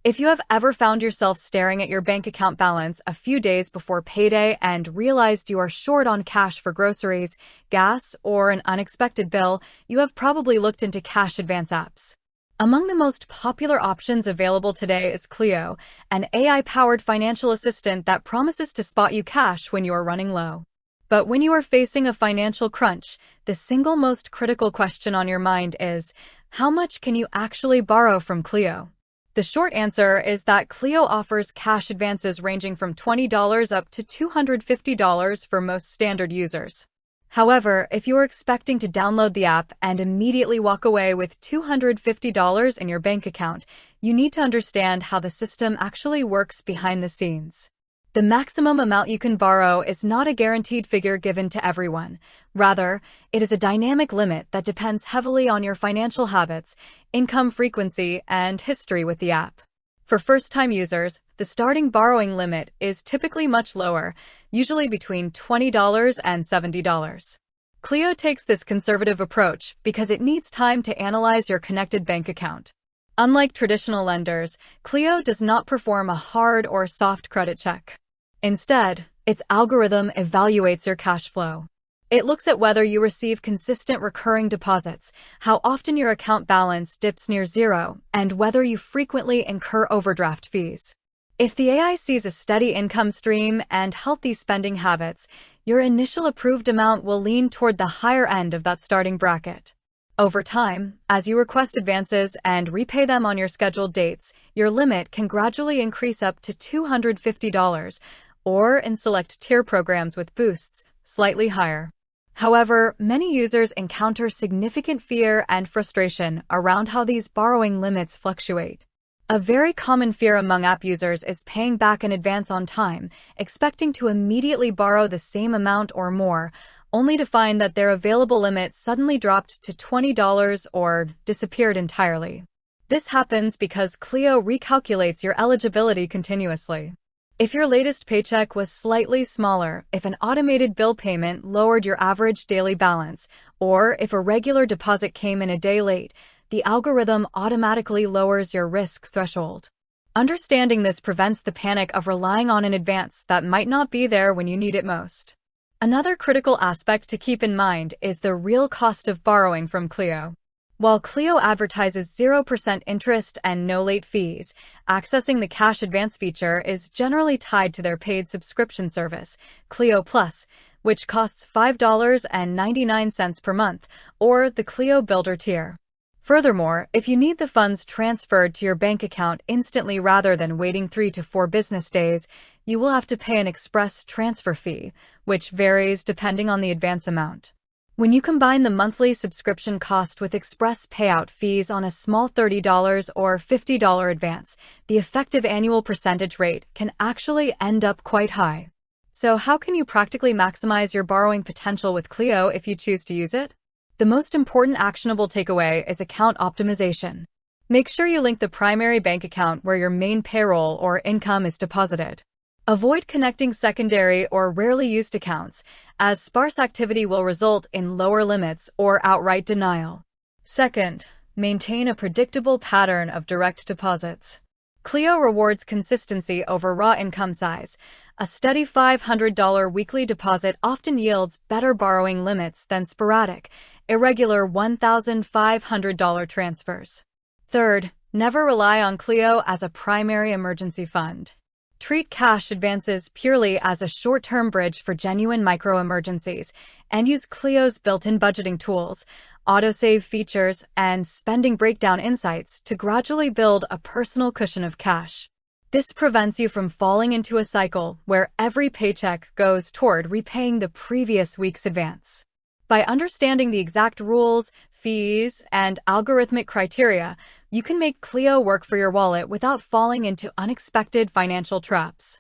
If you have ever found yourself staring at your bank account balance a few days before payday and realized you are short on cash for groceries, gas, or an unexpected bill, you have probably looked into cash advance apps. Among the most popular options available today is Cleo, an AI-powered financial assistant that promises to spot you cash when you are running low. But when you are facing a financial crunch, the single most critical question on your mind is, how much can you actually borrow from Cleo? The short answer is that Cleo offers cash advances ranging from $20 up to $250 for most standard users. However, if you're expecting to download the app and immediately walk away with $250 in your bank account, you need to understand how the system actually works behind the scenes. The maximum amount you can borrow is not a guaranteed figure given to everyone. Rather, it is a dynamic limit that depends heavily on your financial habits, income frequency, and history with the app. For first-time users, the starting borrowing limit is typically much lower, usually between $20 and $70. Cleo takes this conservative approach because it needs time to analyze your connected bank account. Unlike traditional lenders, Cleo does not perform a hard or soft credit check. Instead, its algorithm evaluates your cash flow. It looks at whether you receive consistent recurring deposits, how often your account balance dips near zero, and whether you frequently incur overdraft fees. If the AI sees a steady income stream and healthy spending habits, your initial approved amount will lean toward the higher end of that starting bracket. Over time, as you request advances and repay them on your scheduled dates, your limit can gradually increase up to $250, or in select tier programs with boosts, slightly higher. However, many users encounter significant fear and frustration around how these borrowing limits fluctuate. A very common fear among app users is paying back in advance on time, expecting to immediately borrow the same amount or more, only to find that their available limit suddenly dropped to $20 or disappeared entirely. This happens because Cleo recalculates your eligibility continuously. If your latest paycheck was slightly smaller, if an automated bill payment lowered your average daily balance, or if a regular deposit came in a day late, the algorithm automatically lowers your risk threshold. Understanding this prevents the panic of relying on an advance that might not be there when you need it most. Another critical aspect to keep in mind is the real cost of borrowing from Cleo. While Cleo advertises 0% interest and no late fees, accessing the cash advance feature is generally tied to their paid subscription service, Cleo Plus, which costs $5.99 per month, or the Cleo Builder tier. Furthermore, if you need the funds transferred to your bank account instantly rather than waiting 3 to 4 business days, you will have to pay an express transfer fee, which varies depending on the advance amount. When you combine the monthly subscription cost with express payout fees on a small $30 or $50 advance, the effective annual percentage rate can actually end up quite high. So how can you practically maximize your borrowing potential with Cleo if you choose to use it? The most important actionable takeaway is account optimization. Make sure you link the primary bank account where your main payroll or income is deposited. Avoid connecting secondary or rarely used accounts, as sparse activity will result in lower limits or outright denial. Second, maintain a predictable pattern of direct deposits. Cleo rewards consistency over raw income size. A steady $500 weekly deposit often yields better borrowing limits than sporadic, irregular $1,500 transfers. Third, never rely on Cleo as a primary emergency fund. Treat cash advances purely as a short-term bridge for genuine micro-emergencies, and use Cleo's built-in budgeting tools, autosave features, and spending breakdown insights to gradually build a personal cushion of cash. This prevents you from falling into a cycle where every paycheck goes toward repaying the previous week's advance. By understanding the exact rules, fees, and algorithmic criteria, you can make Cleo work for your wallet without falling into unexpected financial traps.